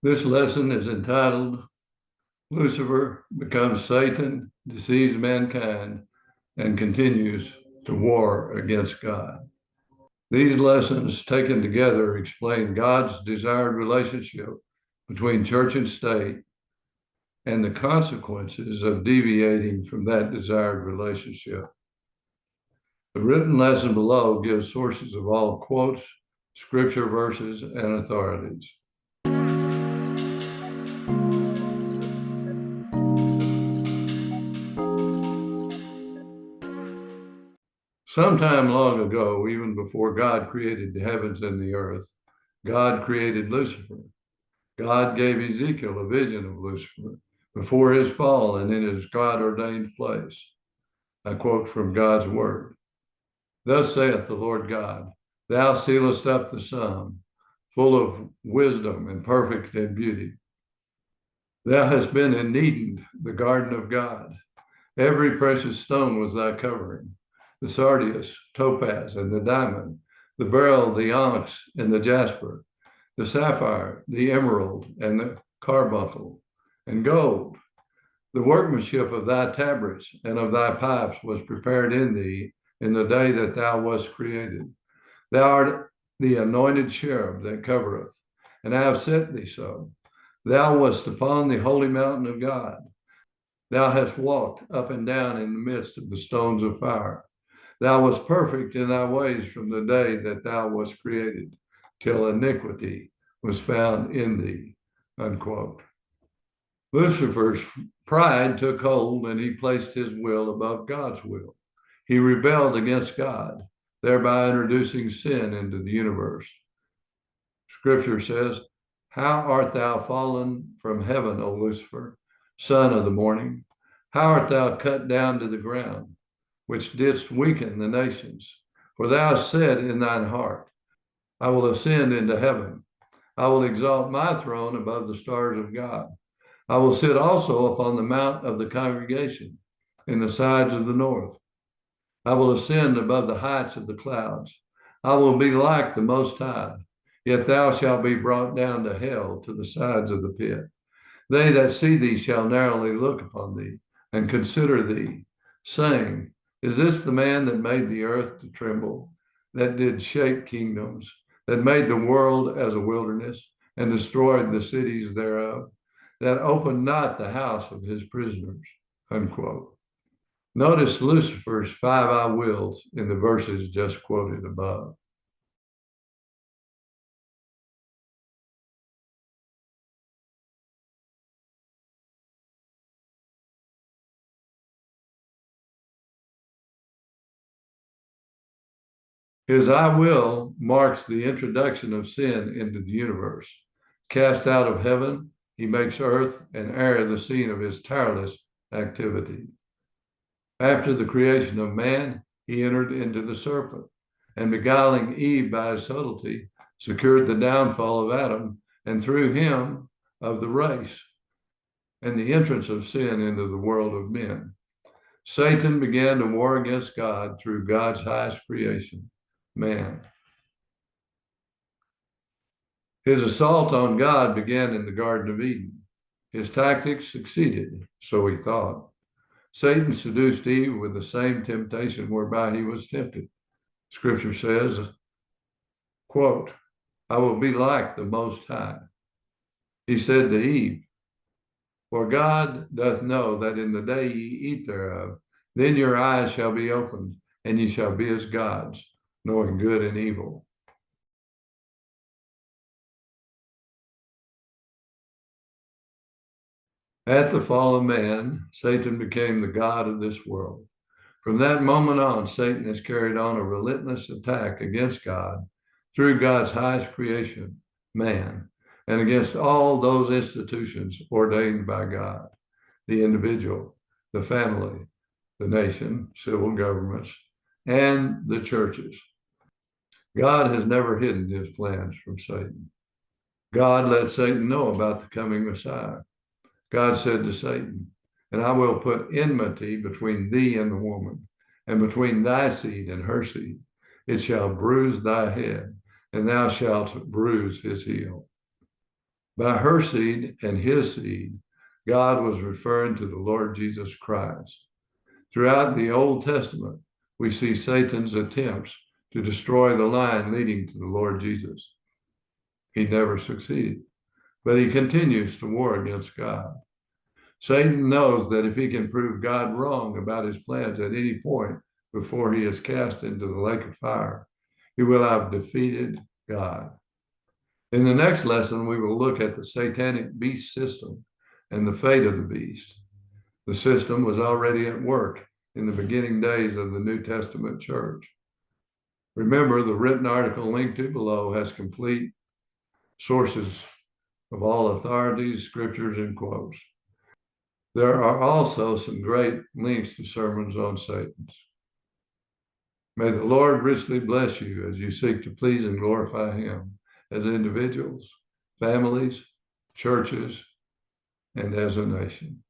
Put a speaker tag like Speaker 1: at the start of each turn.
Speaker 1: This lesson is entitled Lucifer Becomes Satan, Deceives Mankind, and Continues to War Against God. These lessons taken together explain God's desired relationship between church and state and the consequences of deviating from that desired relationship. The written lesson below gives sources of all quotes, scripture verses, and authorities. Sometime long ago, even before God created the heavens and the earth, God created Lucifer. God gave Ezekiel a vision of Lucifer before his fall and in his God-ordained place. I quote from God's word. Thus saith the Lord God, thou sealest up the sum, full of wisdom and perfect in beauty. Thou hast been in Eden, the garden of God. Every precious stone was thy covering, the sardius, topaz, and the diamond, the beryl, the onyx, and the jasper, the sapphire, the emerald, and the carbuncle, and gold. The workmanship of thy tabrets and of thy pipes was prepared in thee in the day that thou wast created. Thou art the anointed cherub that covereth, and I have set thee so. Thou wast upon the holy mountain of God. Thou hast walked up and down in the midst of the stones of fire. Thou wast perfect in thy ways from the day that thou wast created, till iniquity was found in thee. Unquote. Lucifer's pride took hold and he placed his will above God's will. He rebelled against God, thereby introducing sin into the universe. Scripture says, how art thou fallen from heaven, O Lucifer, son of the morning? How art thou cut down to the ground, which didst weaken the nations? For thou hast said in thine heart, I will ascend into heaven. I will exalt my throne above the stars of God. I will sit also upon the mount of the congregation in the sides of the north. I will ascend above the heights of the clouds. I will be like the Most High, yet thou shalt be brought down to hell, to the sides of the pit. They that see thee shall narrowly look upon thee and consider thee, saying, is this the man that made the earth to tremble, that did shake kingdoms, that made the world as a wilderness and destroyed the cities thereof, that opened not the house of his prisoners? Unquote. Notice Lucifer's 5 I wills in the verses just quoted above. His I will marks the introduction of sin into the universe. Cast out of heaven, he makes earth and air the scene of his tireless activity. After the creation of man, he entered into the serpent, and beguiling Eve by his subtlety, secured the downfall of Adam, and through him of the race, and the entrance of sin into the world of men. Satan began to war against God through God's highest creation, man. His assault on God began in the Garden of Eden. His tactics succeeded, so he thought. Satan seduced Eve with the same temptation whereby he was tempted. Scripture says, quote, I will be like the Most High. He said to Eve, for God doth know that in the day ye eat thereof, then your eyes shall be opened, and ye shall be as gods, knowing good and evil. At the fall of man, Satan became the god of this world. From that moment on, Satan has carried on a relentless attack against God through God's highest creation, man, and against all those institutions ordained by God, the individual, the family, the nation, civil governments, and the churches. God has never hidden his plans from Satan. God let Satan know about the coming Messiah. God said to Satan, and I will put enmity between thee and the woman, and between thy seed and her seed. It shall bruise thy head, and thou shalt bruise his heel. By her seed and his seed, God was referring to the Lord Jesus Christ. Throughout the Old Testament, we see Satan's attempts to destroy the line leading to the Lord Jesus. He never succeeded, but he continues to war against God. Satan knows that if he can prove God wrong about his plans at any point before he is cast into the lake of fire, he will have defeated God. In the next lesson, we will look at the satanic beast system and the fate of the beast. The system was already at work in the beginning days of the New Testament church. Remember, the written article linked to below has complete sources of all authorities, scriptures, and quotes. There are also some great links to sermons on Satan's. May the Lord richly bless you as you seek to please and glorify him as individuals, families, churches, and as a nation.